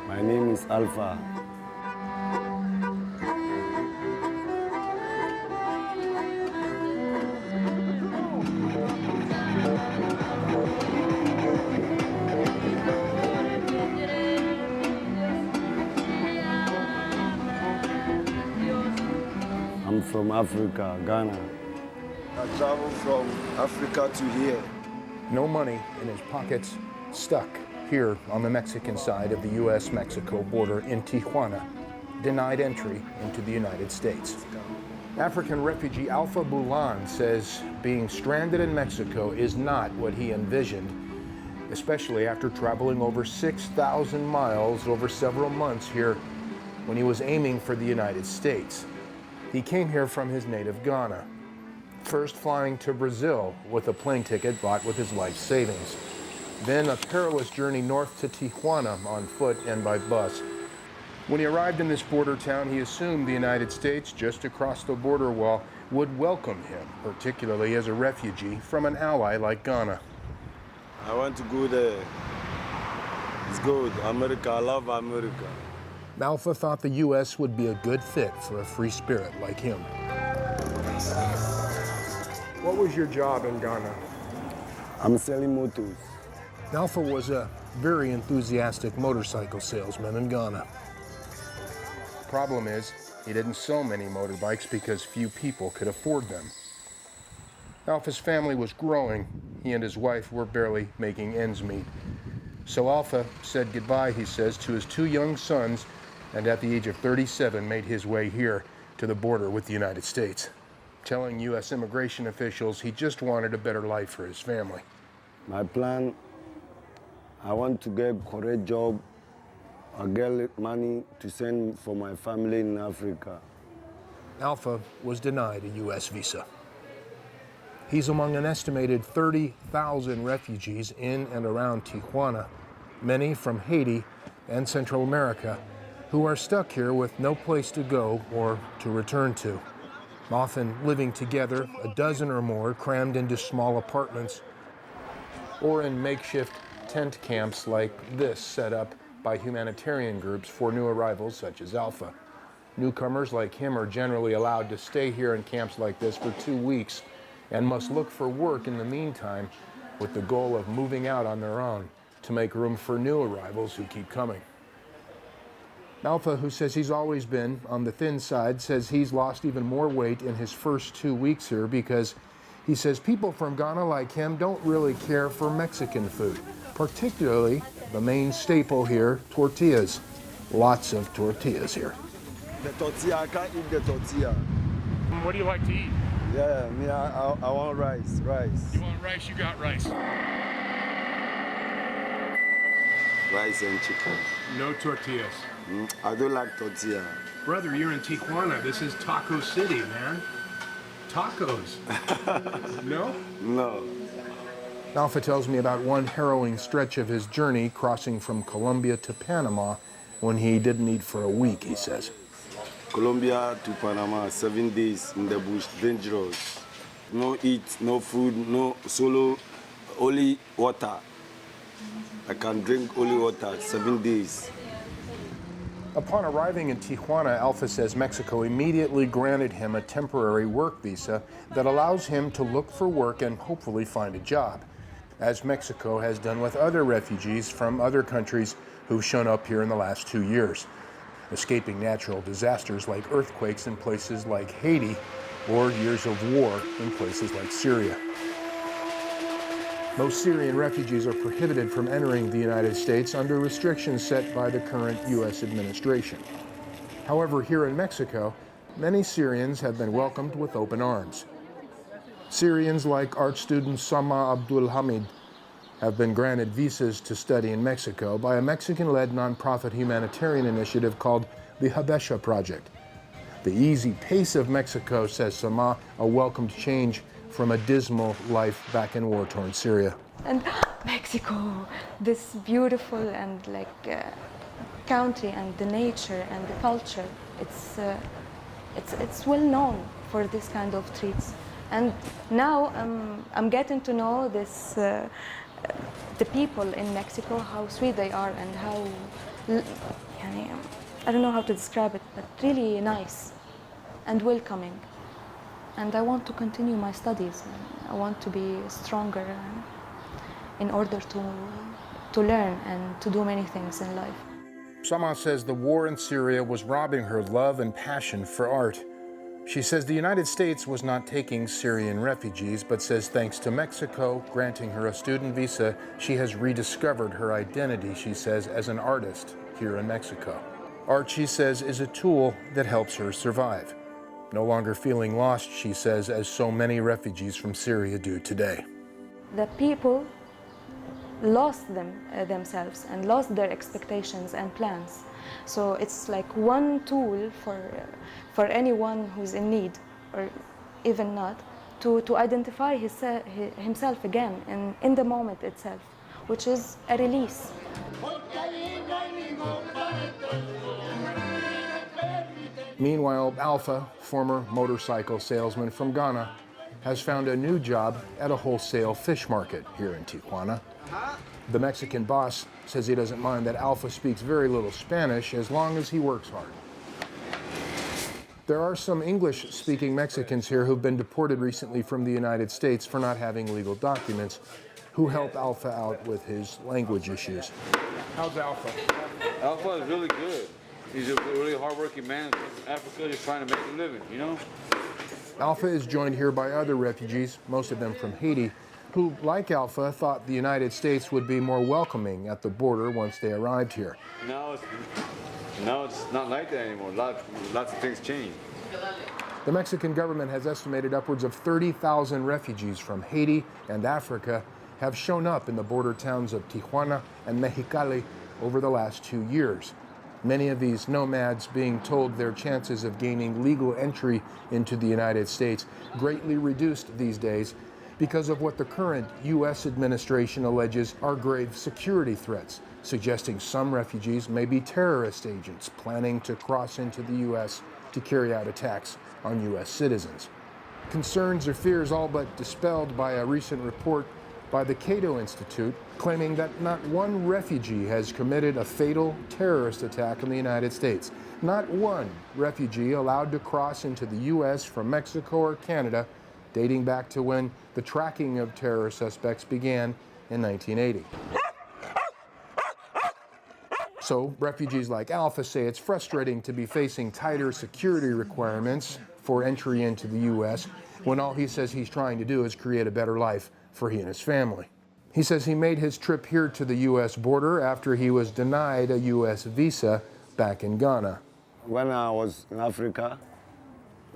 My name is Alpha. I'm from Africa, Ghana. I traveled from Africa to here. No money in his pockets, stuck here on the Mexican side of the U.S.-Mexico border in Tijuana, denied entry into the United States. African refugee Alpha Bulan says being stranded in Mexico is not what he envisioned, especially after traveling over 6,000 miles over several months here when he was aiming for the United States. He came here from his native Ghana, first flying to Brazil with a plane ticket bought with his life savings. Then a perilous journey north to Tijuana on foot and by bus. When he arrived in this border town, he assumed the United States, just across the border wall, would welcome him, particularly as a refugee from an ally like Ghana. I want to go there. It's good. America, I love America. Alpha thought the U.S. would be a good fit for a free spirit like him. What was your job in Ghana? I'm selling motors. Alpha was a very enthusiastic motorcycle salesman in Ghana. Problem is, he didn't sell many motorbikes because few people could afford them. Alpha's family was growing. He and his wife were barely making ends meet. So Alpha said goodbye, he says, to his 2 young sons, and at the age of 37 made his way here to the border with the United States, telling U.S. immigration officials he just wanted a better life for his family. My plan, I want to get a correct job, I get money to send for my family in Africa. Alpha was denied a U.S. visa. He's among an estimated 30,000 refugees in and around Tijuana, many from Haiti and Central America, who are stuck here with no place to go or to return to, often living together, a dozen or more, crammed into small apartments, or in makeshift tent camps like this set up by humanitarian groups for new arrivals such as Alpha. Newcomers like him are generally allowed to stay here in camps like this for 2 weeks and must look for work in the meantime, with the goal of moving out on their own to make room for new arrivals who keep coming. Alpha, who says he's always been on the thin side, says he's lost even more weight in his first 2 weeks here because he says people from Ghana like him don't really care for Mexican food, particularly the main staple here, tortillas. Lots of tortillas here. The tortilla, I can't eat the tortilla. What do you like to eat? Yeah, me, I want rice. You want rice? You got rice. Rice and chicken. No tortillas. I don't like tortilla. Brother, you're in Tijuana. This is Taco City, man. Tacos. No? No. Alpha tells me about one harrowing stretch of his journey crossing from Colombia to Panama when he didn't eat for a week, he says. Colombia to Panama, 7 days in the bush, dangerous. No eat, no food, no solo, only water. I can drink only water, 7 days. Upon arriving in Tijuana, Alpha says Mexico immediately granted him a temporary work visa that allows him to look for work and hopefully find a job, as Mexico has done with other refugees from other countries who've shown up here in the last 2 years, escaping natural disasters like earthquakes in places like Haiti or years of war in places like Syria. Most Syrian refugees are prohibited from entering the United States under restrictions set by the current U.S. administration. However, here in Mexico, many Syrians have been welcomed with open arms. Syrians like art student Sama Abdul Hamid have been granted visas to study in Mexico by a Mexican-led nonprofit humanitarian initiative called the Habesha Project. The easy pace of Mexico, says Sama, a welcomed change from a dismal life back in war-torn Syria. And Mexico, this beautiful and country, and the nature and the culture, it's well known for this kind of treats. And now I'm getting to know this, the people in Mexico, how sweet they are and how, I don't know how to describe it, but really nice and welcoming. And I want to continue my studies. I want to be stronger in order to learn and to do many things in life. Sama says the war in Syria was robbing her love and passion for art. She says the United States was not taking Syrian refugees, but says thanks to Mexico granting her a student visa, she has rediscovered her identity, she says, as an artist here in Mexico. Art, she says, is a tool that helps her survive. No longer feeling lost, she says, as so many refugees from Syria do today. The people lost themselves and lost their expectations and plans. So it's like one tool for anyone who's in need, or even not, to identify himself again in the moment itself, which is a release. Meanwhile, Alpha, former motorcycle salesman from Ghana, has found a new job at a wholesale fish market here in Tijuana. The Mexican boss says he doesn't mind that Alpha speaks very little Spanish as long as he works hard. There are some English-speaking Mexicans here who've been deported recently from the United States for not having legal documents, who help Alpha out with his language issues. How's Alpha? Alpha is really good. He's a really hardworking man from Africa, just trying to make a living, you know? Alpha is joined here by other refugees, most of them from Haiti, who, like Alpha, thought the United States would be more welcoming at the border once they arrived here. Now it's not like that anymore. Lots of things change. The Mexican government has estimated upwards of 30,000 refugees from Haiti and Africa have shown up in the border towns of Tijuana and Mexicali over the last 2 years. Many of these nomads being told their chances of gaining legal entry into the United States greatly reduced these days because of what the current U.S. administration alleges are grave security threats, suggesting some refugees may be terrorist agents planning to cross into the U.S. to carry out attacks on U.S. citizens. Concerns or fears all but dispelled by a recent report by the Cato Institute, claiming that not one refugee has committed a fatal terrorist attack in the United States. Not one refugee allowed to cross into the U.S. from Mexico or Canada, dating back to when the tracking of terror suspects began in 1980. So, refugees like Alpha say it's frustrating to be facing tighter security requirements for entry into the U.S. when all he says he's trying to do is create a better life for he and his family. He says he made his trip here to the U.S. border after he was denied a U.S. visa back in Ghana. When I was in Africa,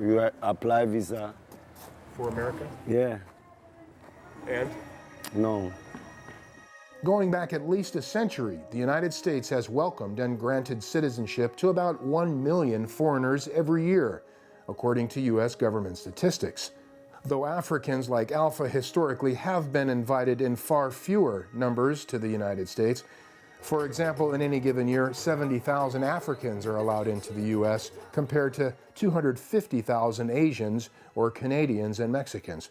you apply visa. For America? Yeah. And? No. Going back at least a century, the United States has welcomed and granted citizenship to about 1 million foreigners every year, according to U.S. government statistics. Though Africans like Alpha historically have been invited in far fewer numbers to the United States. For example, in any given year, 70,000 Africans are allowed into the U.S. compared to 250,000 Asians or Canadians and Mexicans.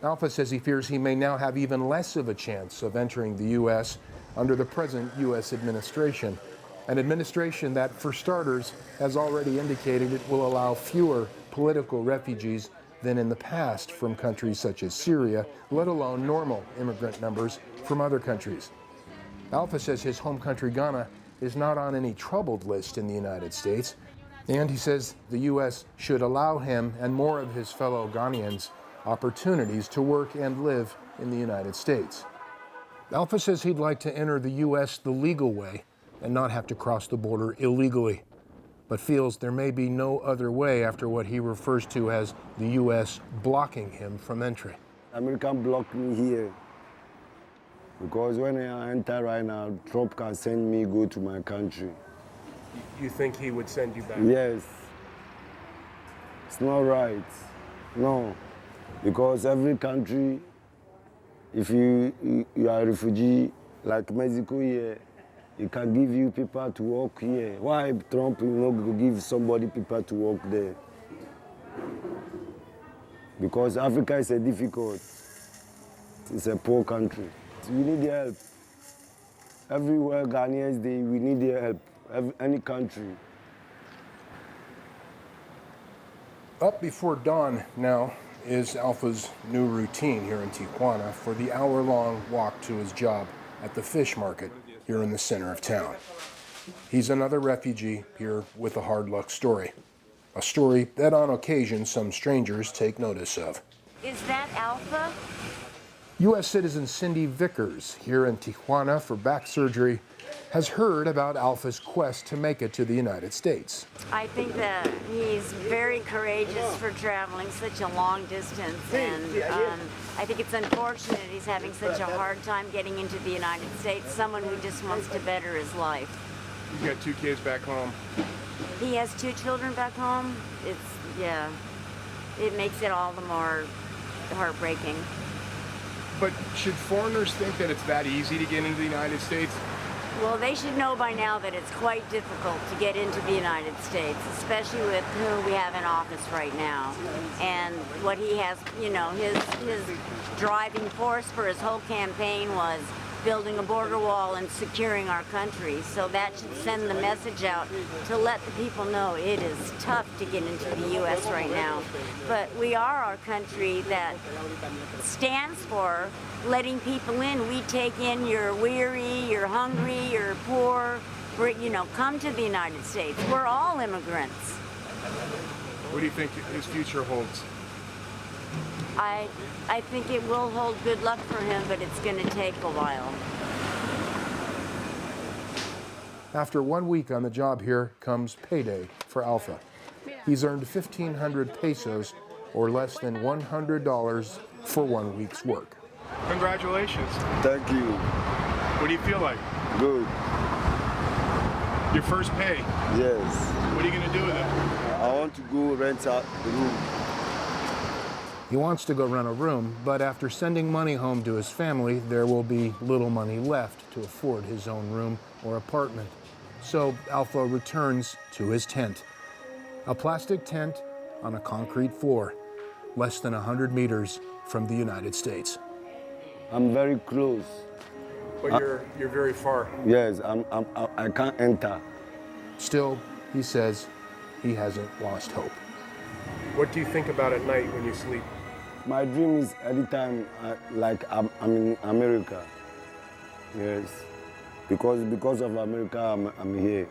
Alpha says he fears he may now have even less of a chance of entering the U.S. under the present U.S. administration, an administration that, for starters, has already indicated it will allow fewer political refugees than in the past from countries such as Syria, let alone normal immigrant numbers from other countries. Alpha says his home country, Ghana, is not on any troubled list in the United States, and he says the U.S. should allow him and more of his fellow Ghanaians opportunities to work and live in the United States. Alpha says he'd like to enter the U.S. the legal way and not have to cross the border illegally, but feels there may be no other way after what he refers to as the U.S. blocking him from entry. American blocked me here because when I enter right now, Trump can send me go to my country. You think he would send you back? Yes. It's not right. No. Because every country, if you are a refugee, like Mexico here, it can give you people to work here. Why Trump will not give somebody people to work there? because Africa is a difficult, it's a poor country. We need their help. Everywhere Ghanaians, we need their help, any country. Up before dawn now is Alpha's new routine here in Tijuana for the hour-long walk to his job at the fish market here in the center of town. He's another refugee here with a hard luck story. A story that on occasion some strangers take notice of. Is that Alpha? U.S. citizen Cindy Vickers, here in Tijuana for back surgery, has heard about Alpha's quest to make it to the United States. I think that he's very courageous for traveling such a long distance, and I think it's unfortunate he's having such a hard time getting into the United States, someone who just wants to better his life. He's got 2 kids back home. He has 2 children back home. It makes it all the more heartbreaking. But should foreigners think that it's that easy to get into the United States? Well, they should know by now that it's quite difficult to get into the United States, especially with who we have in office right now. And what he has, you know, his driving force for his whole campaign was building a border wall and securing our country. So that should send the message out to let the people know it is tough to get into the U.S. right now. But we are our country that stands for letting people in. We take in you're weary, you're hungry, you're poor, you know, come to the United States. We're all immigrants. What do you think his future holds? I think it will hold good luck for him, but it's going to take a while. After 1 week on the job here comes payday for Alpha. He's earned 1,500 pesos, or less than $100 for 1 week's work. Congratulations. Thank you. What do you feel like? Good. Your first pay? Yes. What are you going to do with it? I want to go rent out the room. He wants to go rent a room, but after sending money home to his family, there will be little money left to afford his own room or apartment. So Alpha returns to his tent. A plastic tent on a concrete floor, less than 100 meters from the United States. I'm very close. But you're very far. Yes, I can't enter. Still, he says he hasn't lost hope. What do you think about at night when you sleep? My dream is anytime like I'm in America. Yes, because of America I'm here.